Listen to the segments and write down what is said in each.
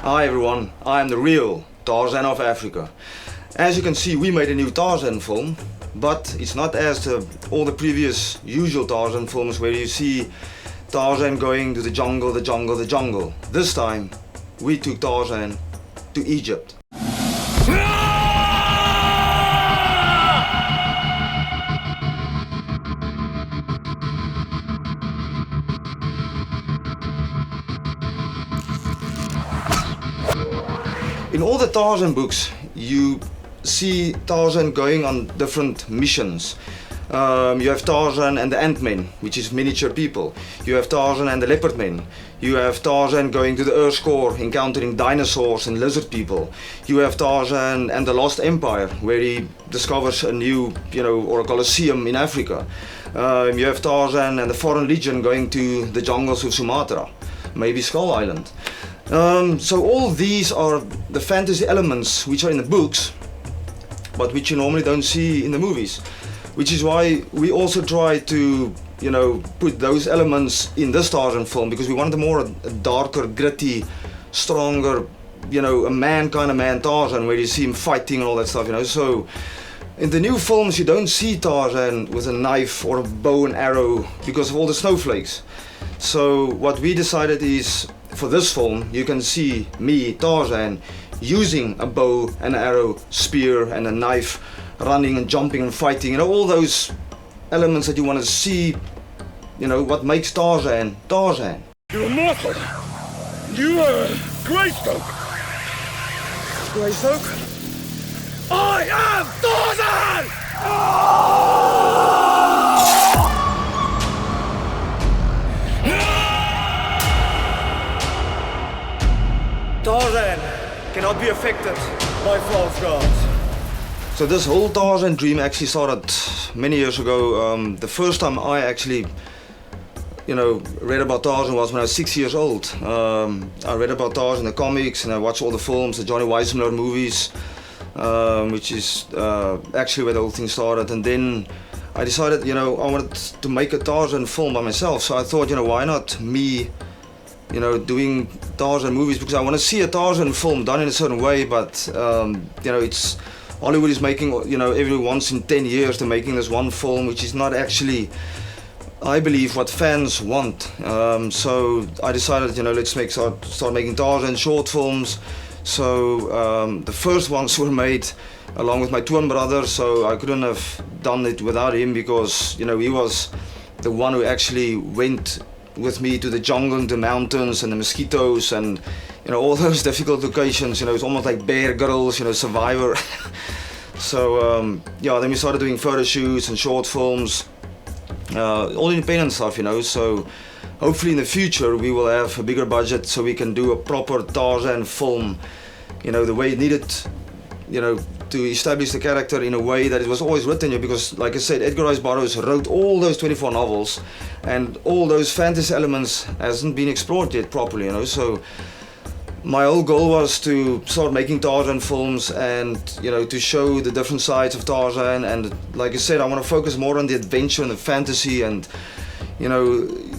Hi everyone, I am the real Tarzan of Africa. As you can see, we made a new Tarzan film, but it's not as all the previous usual Tarzan films where you see Tarzan going to the jungle, the jungle, the jungle. This time, we took Tarzan to Egypt. In all the Tarzan books, you see Tarzan going on different missions. You have Tarzan and the Ant-Men, which is miniature people. You have Tarzan and the Leopard Men. You have Tarzan going to the Earth's core, encountering dinosaurs and lizard people. You have Tarzan and the Lost Empire, where he discovers a new, or a Colosseum in Africa. You have Tarzan and the Foreign Legion going to the jungles of Sumatra, maybe Skull Island. So all these are the fantasy elements which are in the books, but which you normally don't see in the movies. Which is why we also try to, put those elements in this Tarzan film, because we wanted a more darker, gritty, stronger, a man kind of man Tarzan, where you see him fighting and all that stuff, So in the new films you don't see Tarzan with a knife or a bow and arrow because of all the snowflakes. So what we decided is, for this film, you can see me, Tarzan, using a bow, an arrow, spear and a knife, running and jumping and fighting, all those elements that you want to see, what makes Tarzan, Tarzan. You're mortal. You are Greystoke. Greystoke? I am Tarzan! Tarzan cannot be affected by false gods. So this whole Tarzan dream actually started many years ago. The first time I actually, read about Tarzan was when I was 6 years old. I read about Tarzan in the comics and I watched all the films, the Johnny Weissmuller movies, which is actually where the whole thing started. And then I decided, I wanted to make a Tarzan film by myself. So I thought, why not me, doing Tarzan movies, because I want to see a Tarzan film done in a certain way, but it's Hollywood is making, every once in 10 years they're making this one film, which is not actually, I believe, what fans want. So I decided, let's start making Tarzan short films. So the first ones were made along with my twin brother, so I couldn't have done it without him, because he was the one who actually went with me to the jungle and the mountains and the mosquitoes and all those difficult locations. It's almost like Bear Grylls, Survivor. So then we started doing photo shoots and short films, all independent stuff, So hopefully in the future we will have a bigger budget so we can do a proper Tarzan film, the way it needed, to establish the character in a way that it was always written, because like I said, Edgar Rice Burroughs wrote all those 24 novels and all those fantasy elements hasn't been explored yet properly, So my whole goal was to start making Tarzan films and, to show the different sides of Tarzan. And like I said, I want to focus more on the adventure and the fantasy and,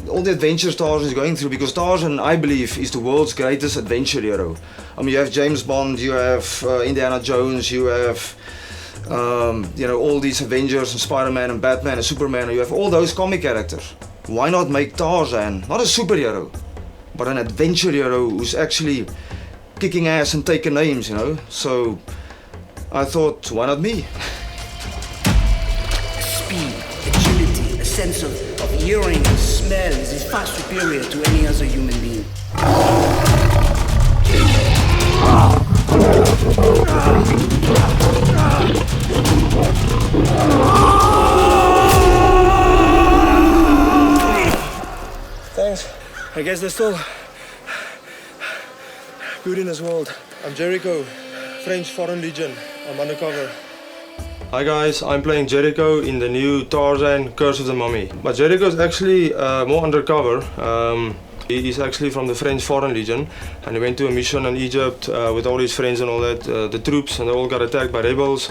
all the adventures Tarzan is going through, because Tarzan, I believe, is the world's greatest adventure hero. I mean, you have James Bond, you have Indiana Jones, you have, all these Avengers and Spider-Man and Batman and Superman, you have all those comic characters. Why not make Tarzan, not a superhero, but an adventure hero who's actually kicking ass and taking names, So I thought, why not me? Speed, agility, a sense of hearing and smell is far superior to any other human being. Thanks. I guess they're still good in this world. I'm JERICHO, French Foreign Legion. I'm undercover. Hi guys, I'm playing JERICHO in the new Tarzan Curse of the Mummy. But JERICHO is actually more undercover. He is actually from the French Foreign Legion, and he went to a mission in Egypt with all his friends and all that, the troops, and they all got attacked by rebels.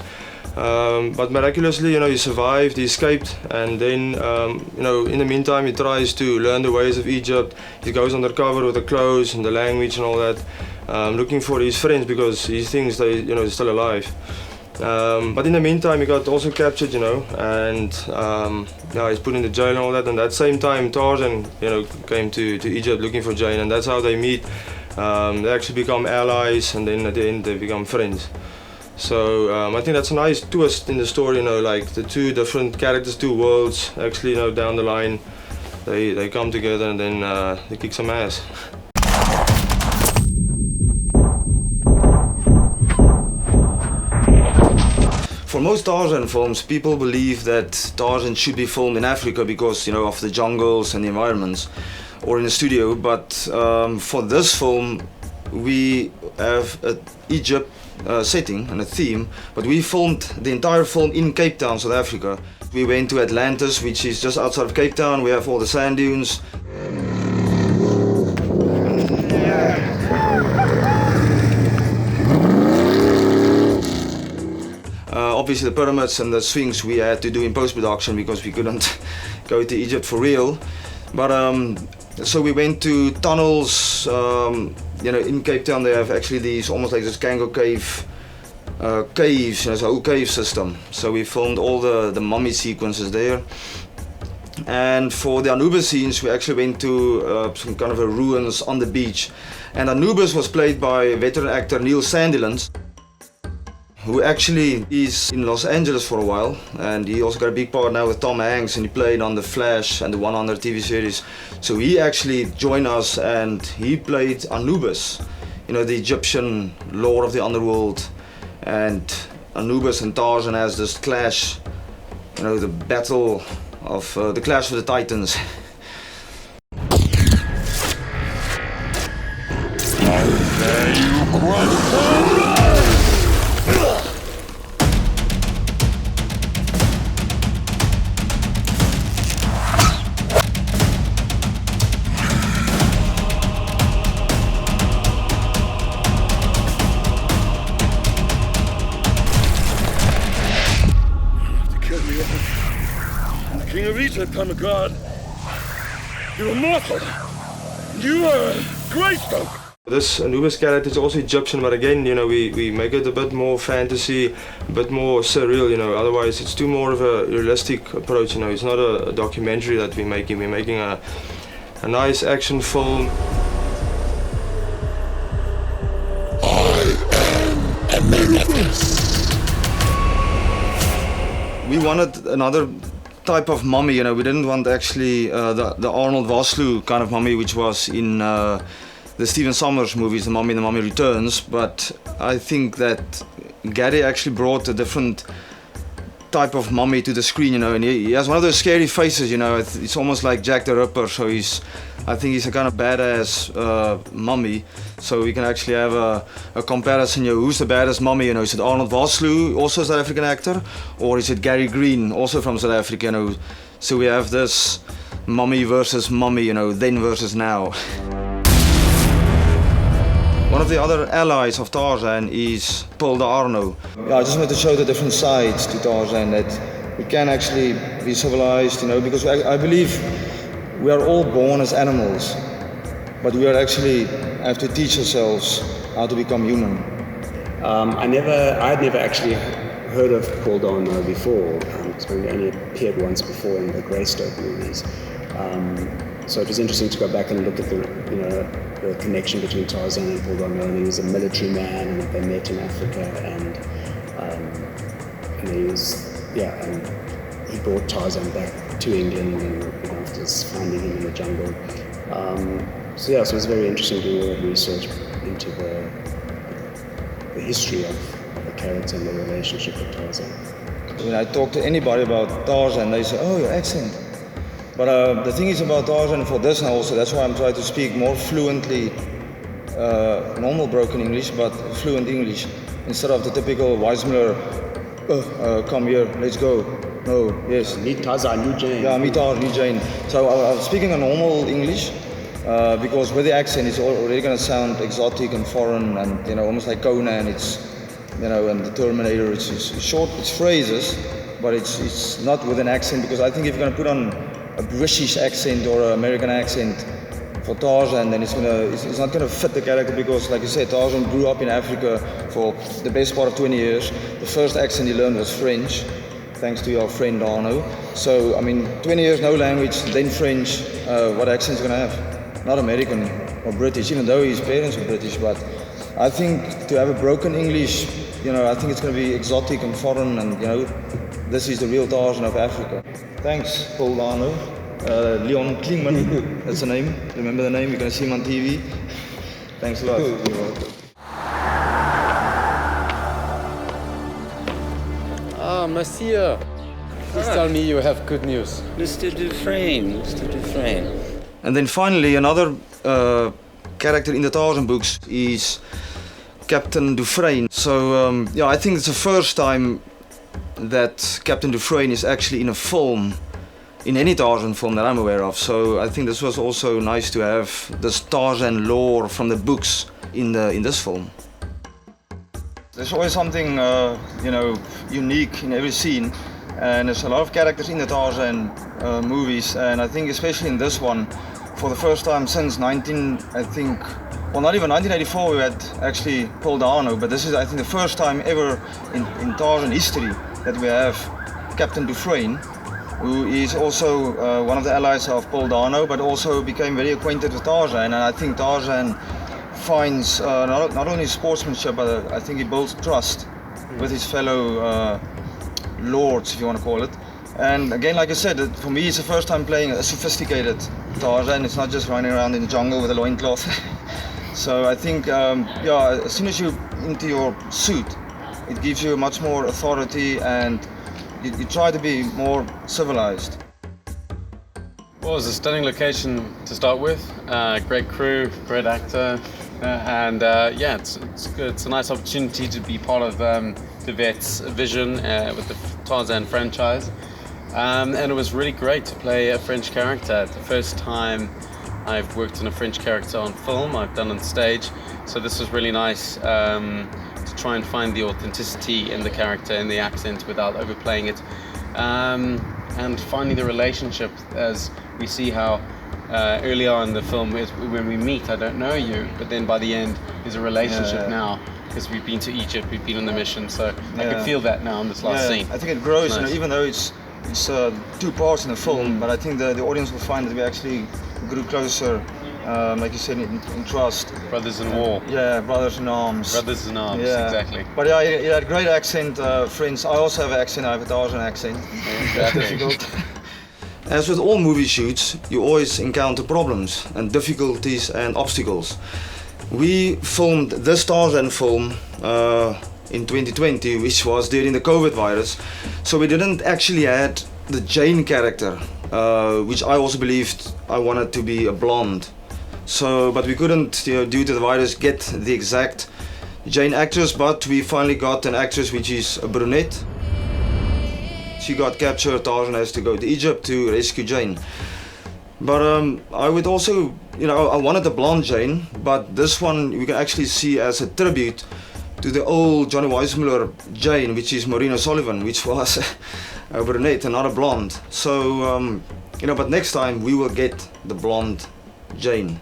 But miraculously, he survived, he escaped, and then, in the meantime, he tries to learn the ways of Egypt. He goes undercover with the clothes and the language and all that. looking for his friends because he thinks they, they're still alive. But in the meantime, he got also captured, and yeah, he's put into jail and all that. And that same time, Tarzan, came to Egypt looking for Jane, and that's how they meet. They actually become allies, and then at the end they become friends. So I think that's a nice twist in the story, like the two different characters, two worlds. Actually, down the line, they come together and then they kick some ass. For most Tarzan films, people believe that Tarzan should be filmed in Africa because, of the jungles and the environments, or in a studio. But for this film, we have an Egypt setting and a theme, but we filmed the entire film in Cape Town, South Africa. We went to Atlantis, which is just outside of Cape Town. We have all the sand dunes. Obviously the pyramids and the Sphinx we had to do in post-production because we couldn't go to Egypt for real. But so we went to tunnels, in Cape Town they have actually these almost like this Kango cave caves, it's a whole cave system. So we filmed all the mummy sequences there. And for the Anubis scenes we actually went to some kind of a ruins on the beach. And Anubis was played by veteran actor Neil Sandilands, who actually is in Los Angeles for a while, and he also got a big part now with Tom Hanks, and he played on The Flash and the 100 TV series. So he actually joined us and he played Anubis, the Egyptian lord of the underworld. And Anubis and Tarzan has this clash, the battle of the clash of the titans. King of Egypt, I'm a god. You're immortal. You are Greystoke. This Anubis character is also Egyptian, but again, we make it a bit more fantasy, a bit more surreal, otherwise it's too more of a realistic approach, it's not a documentary that we're making a nice action film. I am adventurous. We wanted another type of mummy, we didn't want actually the Arnold Vosloo kind of mummy, which was in the Stephen Sommers movies, The Mummy and the Mummy Returns. But I think that Gary actually brought a different type of mummy to the screen, and he has one of those scary faces, it's almost like Jack the Ripper. So I think he's a kind of badass mummy. So we can actually have a comparison, who's the baddest mummy, is it Arnold Vosloo, also a South African actor, or is it Gary Green, also from South Africa, So we have this mummy versus mummy, then versus now. One of the other allies of Tarzan is Paul de Arno. I just wanted to show the different sides to Tarzan, that we can actually be civilized, because I believe we are all born as animals, but we are actually have to teach ourselves how to become human. I'd never actually heard of Paul de Arno before, because he only appeared once before in the Greystoke movies. So it was interesting to go back and look at the connection between Tarzan and Paul de Arno. And he was a military man, and they met in Africa, and he was, and he brought Tarzan back to England, and after finding him in the jungle. So it was very interesting doing all that research into the history of the character and the relationship with Tarzan. When I talk to anybody about Tarzan, they say, "Oh, your accent." But the thing is about Tarzan, for this now also, that's why I'm trying to speak more fluently, normal broken English, but fluent English, instead of the typical Weissmuller, come here, let's go. No, yes. Meet Tarzan, you Jane. Yeah, meet Tarzan, you Jane. So I'm speaking a normal English, because with the accent it's already going to sound exotic and foreign, and almost like Conan. It's and the Terminator. It's short, it's phrases, but it's not with an accent, because I think if you're going to put on a British accent or an American accent for Tarzan, then it's not gonna fit the character because, like you said, Tarzan grew up in Africa for the best part of 20 years. The first accent he learned was French, thanks to your friend Arno. So, I mean, 20 years no language, then French, what accent is he gonna have? Not American or British, even though his parents were British, but I think to have a broken English, you know, I think it's gonna be exotic and foreign, and, you know, this is the real Tarzan of Africa. Thanks, Paul Arno. Leon Klingman, that's the name. Remember the name, you're going to see him on TV. Thanks a lot. You're welcome. Ah, monsieur. Please tell me you have good news. Mr. Dufresne. And then finally, another character in the Tarzan books is Captain Dufresne. So, yeah, I think it's the first time that Captain Dufresne is actually in a film, in any Tarzan film that I'm aware of. So I think this was also nice to have this Tarzan lore from the books in this film. There's always something you know, unique in every scene, and there's a lot of characters in the Tarzan movies, and I think especially in this one, for the first time since not even 1984 we had actually Paul Dano, but this is, I think, the first time ever in Tarzan history that we have Captain Dufresne, who is also one of the allies of Paul Dano, but also became very acquainted with Tarzan. And I think Tarzan finds not only sportsmanship, but I think he builds trust with his fellow lords, if you want to call it. And again, like I said, for me it's the first time playing a sophisticated Tarzan. It's not just running around in the jungle with a loincloth. So I think, yeah, as soon as you're into your suit, it gives you much more authority, and you try to be more civilized. Well, it was a stunning location to start with. Great crew, great actor, and yeah, it's good. It's a nice opportunity to be part of Dewet's vision with the Tarzan franchise. And it was really great to play a French character. The first time I've worked on a French character on film, I've done on stage. So this was really nice to try and find the authenticity in the character, in the accent, without overplaying it. And finding the relationship, as we see how early on in the film, when we meet, I don't know you, but then by the end, there's a relationship now. Because we've been to Egypt, we've been on the mission, so I can feel that now in this last scene. I think it grows, nice. You know, even though it's two parts in the film, but I think the audience will find that we actually grew closer, like you said, in trust. Brothers in war. Yeah, brothers in arms. Brothers in arms, exactly. But yeah, he had a great accent, French. I also have an accent, I have a Tarzan accent. That's difficult. As with all movie shoots, you always encounter problems and difficulties and obstacles. We filmed this Tarzan film in 2020, which was during the COVID virus, so we didn't actually had the Jane character, which I also believed I wanted to be a blonde. So, but we couldn't, you know, due to the virus, get the exact Jane actress, but we finally got an actress which is a brunette. She got captured, Tarzan has to go to Egypt to rescue Jane. But I would also, you know, I wanted a blonde Jane, but this one we can actually see as a tribute to the old Johnny Weissmuller Jane, which is Maureen O'Sullivan, which was a brunette and not a blonde. So, you know, but next time we will get the blonde Jane.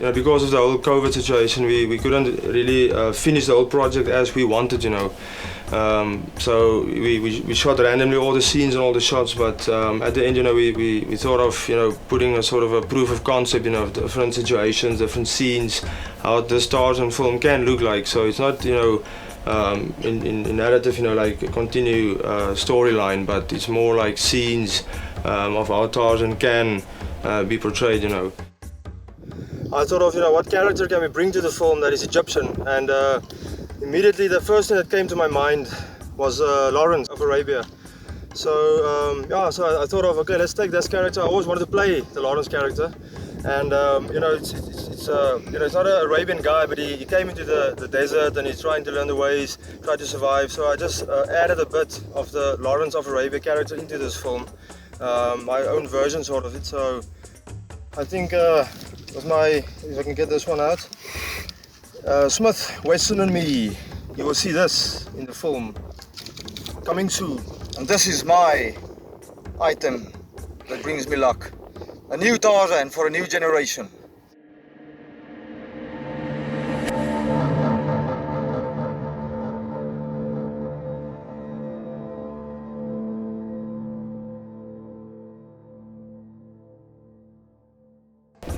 Yeah, because of the whole COVID situation, we couldn't really finish the whole project as we wanted, you know. So we shot randomly all the scenes and all the shots, but at the end, you know, we thought of, you know, putting a sort of a proof of concept, you know, of different situations, different scenes, how the Tarzan film can look like. So it's not, you know, in narrative, you know, like a continued storyline, but it's more like scenes of how Tarzan can be portrayed, you know. I thought of, you know, what character can we bring to the film that is Egyptian, and immediately the first thing that came to my mind was Lawrence of Arabia. So yeah, so I thought of, okay, let's take this character. I always wanted to play the Lawrence character, and you know, it's you know, it's not an Arabian guy, but he came into the desert and he's trying to learn the ways, try to survive. So I just added a bit of the Lawrence of Arabia character into this film, my own version sort of it. So I think with my, if I can get this one out, Smith, Wesson and me. You will see this in the film coming soon. And this is my item that brings me luck. A new Tarzan for a new generation.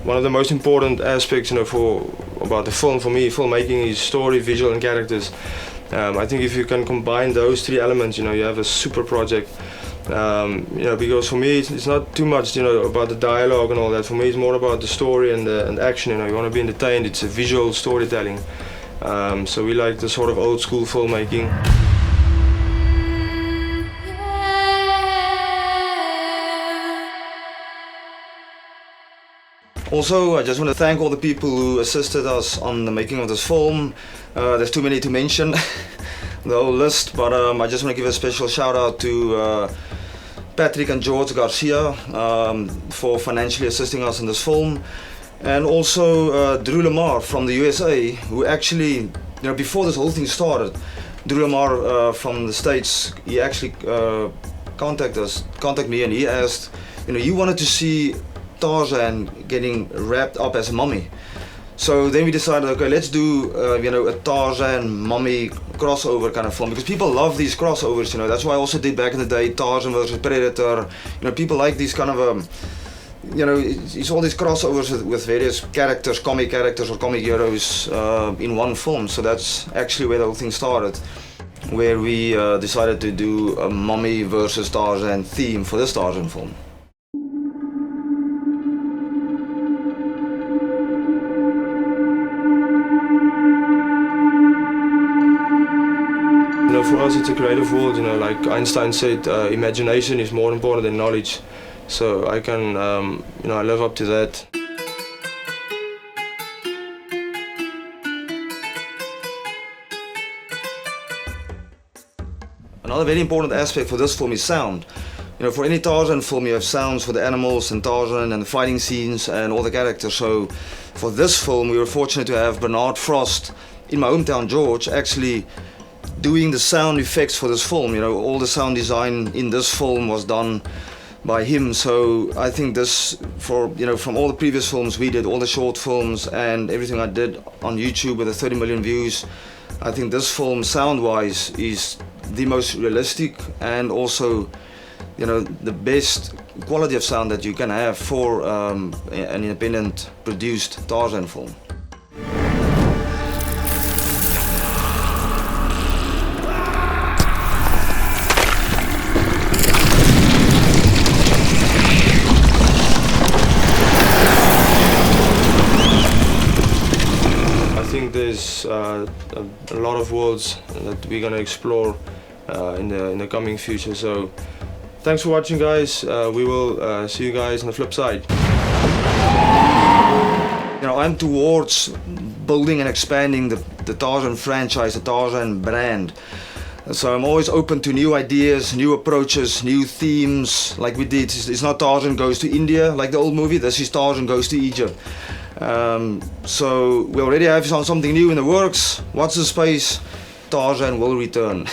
One of the most important aspects, about the film for me, filmmaking, is story, visual, and characters. I think if you can combine those three elements, you have a super project. Because for me it's not too much, about the dialogue and all that. For me, it's more about the story and action. You want to be entertained. It's a visual storytelling. So we like the sort of old school filmmaking. Also, I just want to thank all the people who assisted us on the making of this film. There's too many to mention, the whole list, but I just want to give a special shout out to Patrick and George Garcia for financially assisting us in this film, and also Drew Lamar from the USA, who actually, before this whole thing started, Drew Lamar from the States, he actually contacted me, and he asked, you wanted to see Tarzan getting wrapped up as a mummy. So then we decided, okay, let's do a Tarzan mummy crossover kind of film, because people love these crossovers. That's why I also did back in the day Tarzan versus Predator. People like these kind of it's all these crossovers with various characters, comic characters or comic heroes in one film. So that's actually where the whole thing started, where we decided to do a mummy versus Tarzan theme for this Tarzan film. For us, it's a creative world. Like Einstein said, imagination is more important than knowledge. So I can, I live up to that. Another very important aspect for this film is sound. For any Tarzan film, you have sounds for the animals and Tarzan and the fighting scenes and all the characters. So for this film, we were fortunate to have Bernard Frost in my hometown, George, actually doing the sound effects for this film. All the sound design in this film was done by him. So I think this, from all the previous films we did, all the short films and everything I did on YouTube with the 30 million views, I think this film, sound-wise, is the most realistic and also, the best quality of sound that you can have for an independent produced Tarzan film. There's a lot of worlds that we're gonna explore in the coming future. So thanks for watching, guys. We will see you guys on the flip side. I'm towards building and expanding the Tarzan franchise, the Tarzan brand. So I'm always open to new ideas, new approaches, new themes. Like we did, it's not Tarzan goes to India like the old movie. This is Tarzan goes to Egypt. So we already have something new in the works. Watch the space. Tarzan will return.